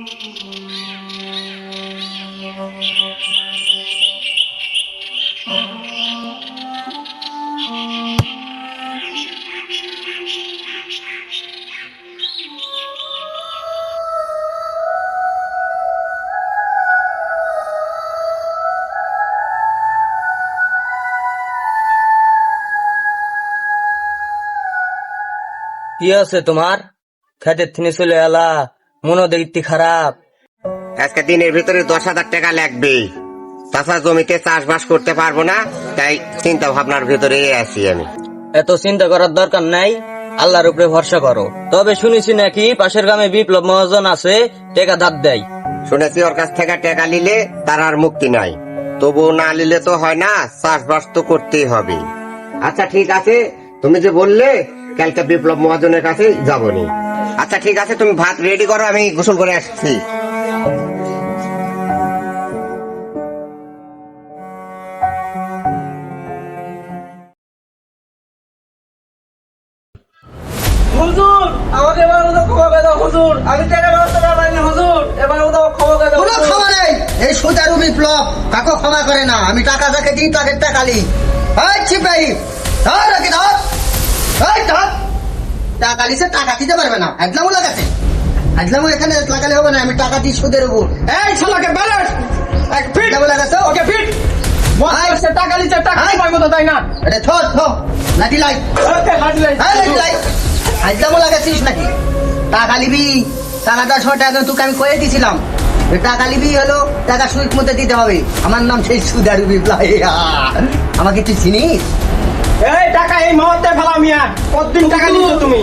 কি আছে তোমার? খেতে থেকে চলে এলা, মনো দেখতে খারাপ। আজকে দিনের ভিতরে 10,000 টাকা লাগবে, তাছাড়া জমিতে চাষবাস করতে পারবো না, তাই চিন্তা ভাবনার ভিতরে আছি আমি। এত চিন্তা করার দরকার নাই, আল্লাহর উপরে ভরসা করো। তবে শুনেছি নাকি পাশের গ্রামে বিপ্লব মহাজন আছে, টাকা ধার দেয়। শুনেছি ওর কাছ থেকে টাকা নিলে তার আর মুক্তি নাই, তবু না নিলে তো হয় না, চাষবাস তো করতেই হবে। আচ্ছা ঠিক আছে, তুমি যে বললে কালকে বিপ্লব মহাজনের কাছে যাবনি। আচ্ছা ঠিক আছে, তুমি ভাত রেডি করো, আমি গোসল করে আসছি। হুজুর, আমাকে এবার ক্ষমা করে দাও হুজুর, আমি টাকা ব্যবস্থা না পারিনি হুজুর, এবার ক্ষমা করে দাও। কোনো ক্ষমা নেই, এই সুদারু বিপ্লব কাকো ক্ষমা করে না। আমি টাকা তাকে দিই, তাদের টাকা লি। এই চিপাই ধর রাখি, ধর এই ধর। টাকা লিছে, টাকা দিতে পারবে না, একদমও লাগাতে একদমও এখানে লাগালে হবে না। আমি টাকা দিই সুদের উপর। এই শালাকে ব্যালেন্স এক ফিট একদমও লাগাতে, ওকে ফিট টাকা লিছে, টাকা পাইবো তো, তাই না? এটা থর থো লাঠি লাই, ওকে লাঠি লাই, এই লাঠি লাই। একদমও লাগাছিস নাকি? টাকা লিবি, টাকাটা 100 টাকা তোকে আমি কয়ে দিয়েছিলাম। টাকা লিবি হলো, টাকা সুদ মধ্যে দিতে হবে। আমার নাম সেই সুদারু বিপ্লব। আমাকে তুই চিনিস? এই টাকা এই মুহূর্তে ফেলাও মিয়া, কতদিন টাকা নিচ্ছ তুমি?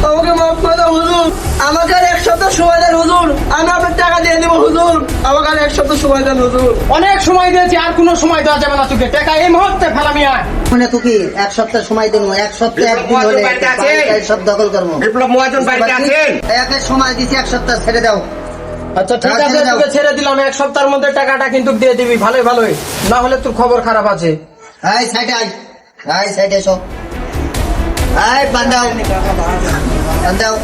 আমাকে মাফ করে দাও হুজুর, আমাকে আর 1 সপ্তাহ সময় দেন হুজুর, আমি আপনার টাকা দিয়ে দেবো হুজুর, আমাকে আর 1 সপ্তাহ সময় দেন হুজুর। অনেক সময় দিয়েছি, আর কোনো সময় দেওয়া যাবে না তোকে। টাকা এই মুহূর্তে ফেলা মিয়া। মানে তোকে 1 সপ্তাহ সময় দেবো, 1 সপ্তাহ একদিন হলে বাড়িটাই সব দখল করবো। বিপ্লব মহাজন বাড়িতে আছেন? একে সময় দিছি, 1 সপ্তাহ ছেড়ে দাও। আচ্ছা ঠিক আছে, তোকে ছেড়ে দিলাম। 1 সপ্তাহের মধ্যে টাকাটা কিন্তু দিয়ে দিবি, ভালোই ভালোই, না হলে তোর খবর খারাপ আছে। এই সাইডে আয়, এই সাইডে এসো। এই বান্দাও বান্দাও।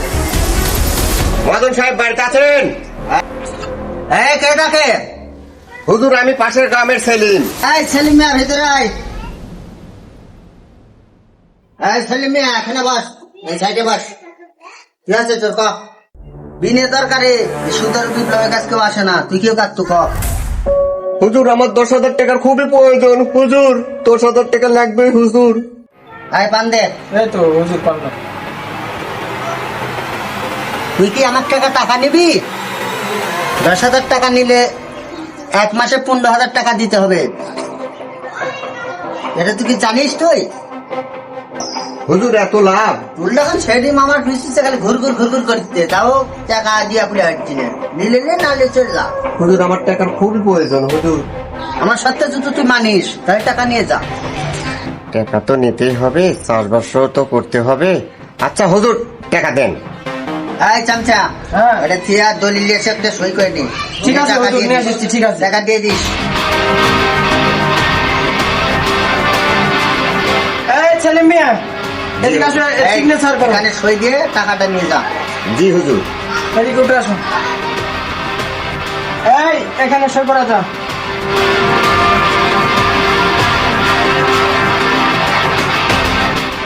মহাজন সাহেব বাড়িতে আছেন? এই কে ডাকে? হুজুর, আমি পাশের গ্রামের সেলিম। এই সেলিম মিয়া ভেতরে আয়। এই সেলিম মিয়া এখানে বস, এই সাইডে বস। কি আছে তোর? ক বিনে দরকারে সুন্দর বিপ্লবের কাছে কেউ আসে না, তুই কেউ কাটতু ক। হুজুর, আমার 10,000 টাকার খুবই প্রয়োজন হুজুর, 10,000 টাকা লাগবে হুজুর। এই পান্দে, এই তো হুজুর পারলাম। তুই কি আমার টাকা নিবি? 10,000 টাকা নিলে 1 মাসে 15,000 টাকা দিতে হবে। এটা তুই কি জানিস? তুই হুজুর এত লাভ? তুই যখন সেটি মামার বিশেষ খালি ঘুর করতে, তাও টাকা দিয়া পুড়ে হাঁটছি না। নিলে নে, নালে চলে যা। হুজুর, আমার টাকার খুবই প্রয়োজন হুজুর। আমার সত্যি যদি তুই মানিস, তাহলে টাকা নিয়ে যা। টাকা তো নিতেই হবে, চাষবাস তো করতে হবে। আচ্ছা হুজুর, টাকা দেন। এই চামচা, হ্যাঁ। এটা চেয়ার দলিল এসে একটা সই করে নি। ঠিক আছে টাকা হুজুর, দিয়ে নিয়ে দিস। আসছি, ঠিক আছে। টাকা দিয়ে দিস। এই ছেলে মিয়া, এদিকে আসো, এই, সিগনেচার করো। এখানে সই দিয়ে টাকাটা নিয়ে যা। জি হুজুর। এদিকে উঠে আসো। এই এখানে সই করা যা।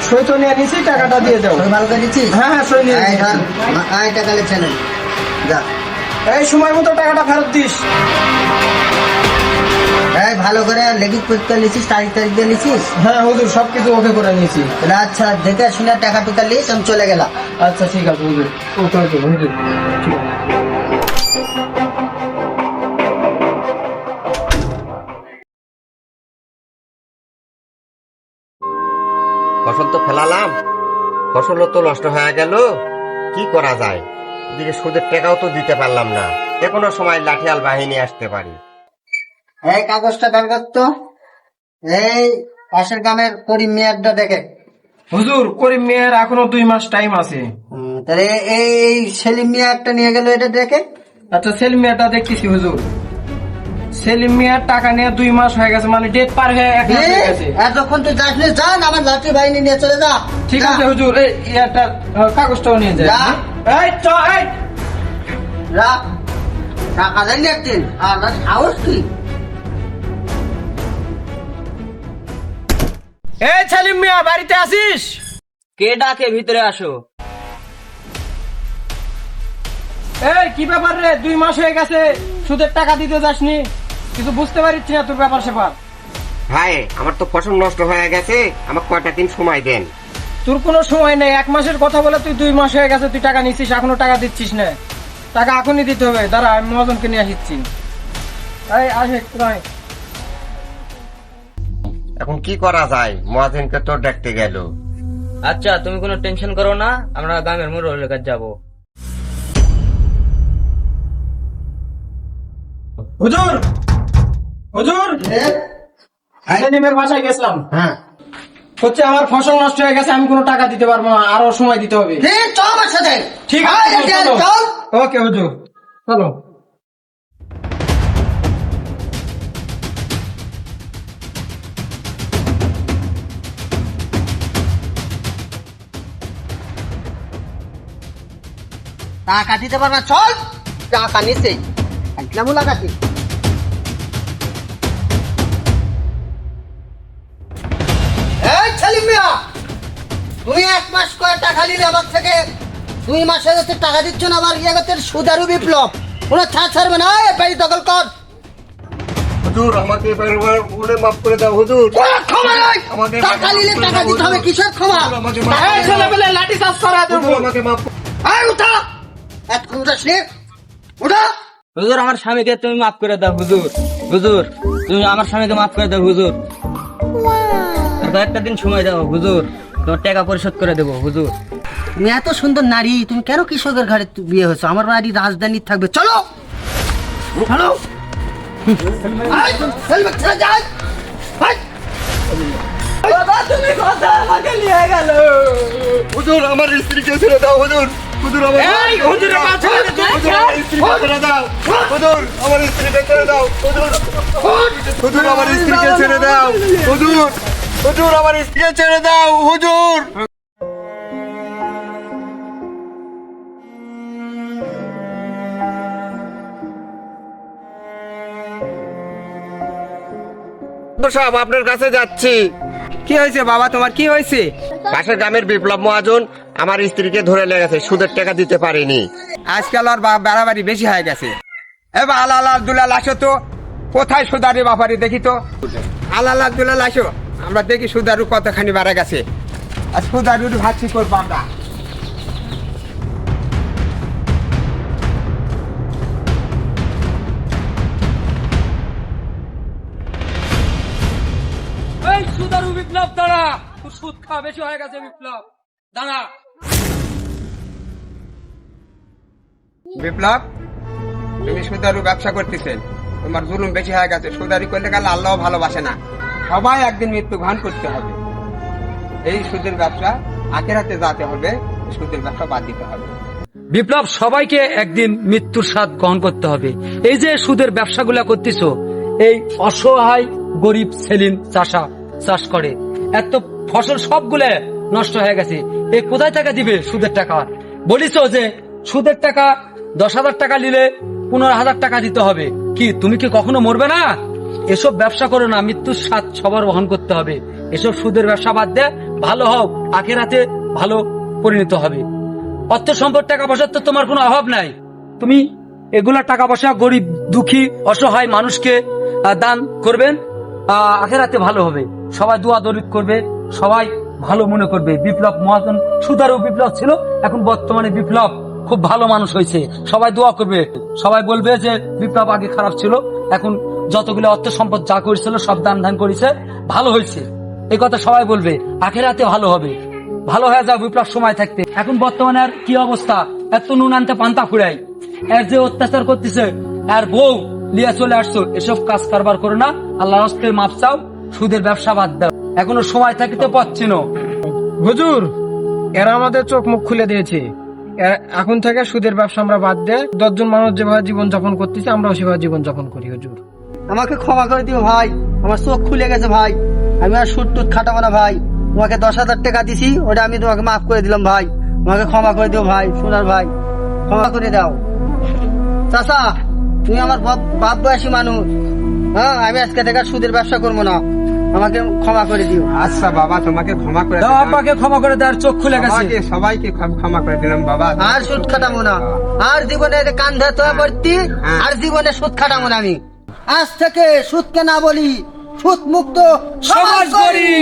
সই তো নিয়ে নিছি, টাকাটা দিয়ে দাও। সই ভালো করে দিচ্ছিস? হ্যাঁ হ্যাঁ, সই নিয়ে এই নিছি। ধর, এই টাকা লিখছে না, যা। এই সময় মতো টাকাটা ফেরত দিস। এই ভালো করে লেখিত পরীক্ষা লিখিস, তারিখ দিয়ে লিখিস। হ্যাঁ হুজুর, সবকিছু ওকে করে নিয়েছি। তাহলে আচ্ছা, দেখে শুনে টাকা টুকা লিস, আমি চলে গেলাম। আচ্ছা ঠিক আছে হুজুর, ওকে ওকে হুজুর, ঠিক আছে। ফসল তো ফেলালাম, ফসলও তো নষ্ট হয়ে গেল, কি করা যায়? এদিকে সুদের টাকাও তো দিতে পারলাম না, কোনো সময় লাঠিয়াল বাহিনী আসতে পারি। এই কাগজটা বের করতো। এই পাশের গ্রামের করিম মেয়ারটা দেখে। হুজুর, করিম মিয়ার এখনো 2 মাস টাইম আছে। তাহলে এই সেলিম মিয়া একটা নিয়ে গেল, এটা দেখে। আচ্ছা, সেলিম মিয়াটা দেখতেছি হুজুর। সেলিম মিয়ার টাকা নিয়ে 2 মাস হয়ে গেছে, মানে ডেট পার হয়ে 1 মাস হয়ে গেছে। এতক্ষণ তুই যাস নি, যান আমার লাঠি বাহিনী নিয়ে চলে যা। ঠিক যা। আছে হুজুর, এই ইয়ারটা কাগজটাও নিয়ে যায়। যা। এই চ, এই যা। টাকা দেন একদিন আর সাহস কি? এই সেলিম মিয়া বাড়িতে আসিস? কে ডাকে? ভিতরে আসো। এই কি ব্যাপার রে, 2 মাস হয়ে গেছে সুদের টাকা দিতে যাসনি, কিছু বুঝতে পারছি না তোর ব্যাপার সেপার। ভাই আমার তো ফসল নষ্ট হয়ে গেছে, আমাকে কয়টা দিন সময় দেন। তোর কোনো সময় নেই, 1 মাসের কথা বলে তুই 2 মাস হয়ে গেছে তুই টাকা নিচ্ছিস, এখনো টাকা দিচ্ছিস না। টাকা এখনই দিতে হবে, দাঁড়া আমি মহাজনকে নিয়ে আসছি। এই আসে তুই। এখন কি করা যায়, মহাজনকে তো দেখতে গেল। আচ্ছা তুমি কোনো টেনশন করো না, আমরা গ্রামের মুরব্বির কাছে যাবো। হুজুর, হুজুর, সেলিমের বাসায় গেছিলাম। হ্যাঁ হচ্ছে আমার ফসল নষ্ট হয়ে গেছে, আমি কোনো টাকা দিতে পারবো না, আরো সময় দিতে হবে। চল আমার সাথে। ঠিক আয়, আছে একদিন চলো। চল। ওকে হুজুর, চলো। টাকা দিতে পারবে না, চল। টাকা নিছে একদম লাগাতি। এই সেলিম মিয়া, তুমি 1 মাস করে টাকা নিলে আমার থেকে, 2 মাসে যাতে টাকা দিচ্ছ না, আবার ইয়ে করতে সুদারু বিপ্লব কোনো ছাড় ছাড়বে না। এই বাড়ি দখল কর। হুজুর আমাকে এবার বলে মাফ করে দাও হুজুর। কোনো ক্ষমা নাই। আমাকে টাকা নিলে টাকা দিতে হবে, কিসের ক্ষমা? আমাকে মাফ এই ছেলেপেলে লাঠি চার্জ করা দেবো। হুজুর আমাকে মাফ এই উঠা, এতক্ষণ উঠাসনি, উঠা। হুজুর আমার স্বামীকে তুমি মাফ করে দাও হুজুর। হুজুর তুমি আমার স্বামীকে মাফ করে দাও হুজুর। আর কয়েকটা দিন সময় দাও হুজুর, তোমার টাকা পরিশোধ করে দেবো হুজুর। তুমি এত সুন্দর নারী, তুমি কেন কৃষকের ঘরে বিয়ে হয়েছো? আমার বাড়ি রাজধানী থাকবে, চলো চলো। আয়, হেলমেট ছেড়ে যাই। তুমি কথা আমাকে নিয়ে গেল। হুজুর আমার স্ত্রীকে ছেড়ে দাও হুজুর। হুজুর আমার এই হুজুরের কাছে হুজুর আমার স্ত্রীকে ছেড়ে দাও। হুজুর আমার স্ত্রীকে ছেড়ে দাও। হুজুর হুজুর আমার স্ত্রীকে ছেড়ে দাও। হুজুর হুজুর আমার স্ত্রীকে ছেড়ে দাও হুজুর। সাহেব আপনার কাছে যাচ্ছি। কি হয়েছে বাবা, তোমার কি হয়েছে? পাশের গ্রামের বিপ্লব মহাজন আমার স্ত্রীকে ধরে লেগেছে, সুদের টাকা দিতে পারেনি। আজকাল আর বাড়াবাড়ি বেশি হয়ে গেছে। এবার আল্লাহ দুলাল আসো তো, কোথায় সুদারি ব্যাপারে দেখি তো। আল্লাহ দুলাল আসো, আমরা দেখি সুদারু কতখানি বাড়া গেছে। আর সুদারুর ভাবছি করবো আমরা। এই সুদারু বিপ্লব দাঁড়া, তোর সুদ খাওয়া বেশি হয়ে গেছে বিপ্লব, দাঁড়া। বিপ্লব, তুমি সুদারু ব্যবসা করতেছেন, তোমার জুলুম বেশি হয়ে গেছে। সুদারি করলে গেলে আল্লাহ ভালোবাসে না, সবাই একদিন মৃত্যু গ্রহণ করতে হবে। এই সুদের ব্যবসা আখেরাতে যেতে হবে, সুদের ব্যবসা বাদ দিতে হবে। বিপ্লব, সবাইকে একদিন মৃত্যুর স্বাদ গ্রহণ করতে হবে। এই যে সুদের ব্যবসাগুলা করতেছ, এই অসহায় গরিব সেলিম চাষ করে, এত ফসল সবগুলো নষ্ট হয়ে গেছে, এ কোথায় টাকা দিবে সুদের টাকা? বলিস যে সুদের টাকা 10,000 টাকা নিলে 15,000 টাকা দিতে হবে। কি তুমি কি কখনো মরবে না? এসব ব্যবসা করো না, মৃত্যুর স্বাদ সবার বহন করতে হবে। এসব সুদের ব্যবসা বাদ দে, ভালো হও, আখেরাতে ভালো পরিণত হবে। অর্থ সম্পদ টাকা পয়সার তো তোমার কোনো অভাব নাই, তুমি এগুলা টাকা পয়সা গরিব দুঃখী অসহায় মানুষকে দান করবেন, আখেরাতে ভালো হবে। সবাই দোয়া দরিদ করবে, সবাই ভালো মনে করবে। বিপ্লব মহাজন সুদারু বিপ্লব ছিল, এখন বর্তমানে বিপ্লব খুব ভালো মানুষ হয়েছে। সবাই দোয়া করবে, সবাই বলবে যে বিপ্লব আগে খারাপ ছিল, এখন যতগুলো অর্থ সম্পদ যা করেছিল সব দান ধান করেছে, ভালো হয়েছে। এই কথা সবাই বলবে, আখেরাতে ভালো হবে। ভালো হয়ে যাও বিপ্লব সময় থাকতে। এখন বর্তমানে আর কি অবস্থা, এত নুন আনতে পান্তা ফুরাই, এর যে অত্যাচার করতেছে, আর বউ লিয়া চলে আসছো, এসব কাজ কারবার করো না। আল্লাহর হস্তে মাপ চাও, সুদের ব্যবসা বাদ দাও, এখনো সময় থাকতে পাচ্ছি না। হুজুর, এরা আমাদের চোখ মুখ খুলে দিয়েছে। এখন থেকে সুদের ব্যবসা আমরা বাদ দিয়ে 10 জন মানুষ যেভাবে জীবন যাপন করতেছে আমরাও সেভাবে জীবন যাপন করি। হুজুর আমাকে ক্ষমা করে দিও ভাই, আমার চোখ খুলে গেছে ভাই, আমি আর সুদ টুদ খাটাবো না ভাই। তোমাকে 10,000 টাকা দিছি, ওটা আমি তোমাকে মাফ করে দিলাম ভাই, আমাকে ক্ষমা করে দিও ভাই, সোনার ভাই, ক্ষমা করে দাও। চাচা তুমি আমার বাপ বয়সী মানুষ। হ্যাঁ, আমি আজকে থেকে আর সুদের ব্যবসা করবো না, আমাকে ক্ষমা করে দিও। আচ্ছা বাবা, তোমাকে ক্ষমা করে দাও দিলাম। আব্বাকে ক্ষমা করে দেওয়ার চোখ খুলে গেছে। সবাইকে ক্ষমা করে দিলাম বাবা। আর সুদ খাটাবো না, আর জীবনে কান ধরতে পড়তি, আর জীবনে সুদ খাটাবো না আমি। আজ থেকে সুদকে না বলি, সুদ মুক্ত সমাজ গড়ি।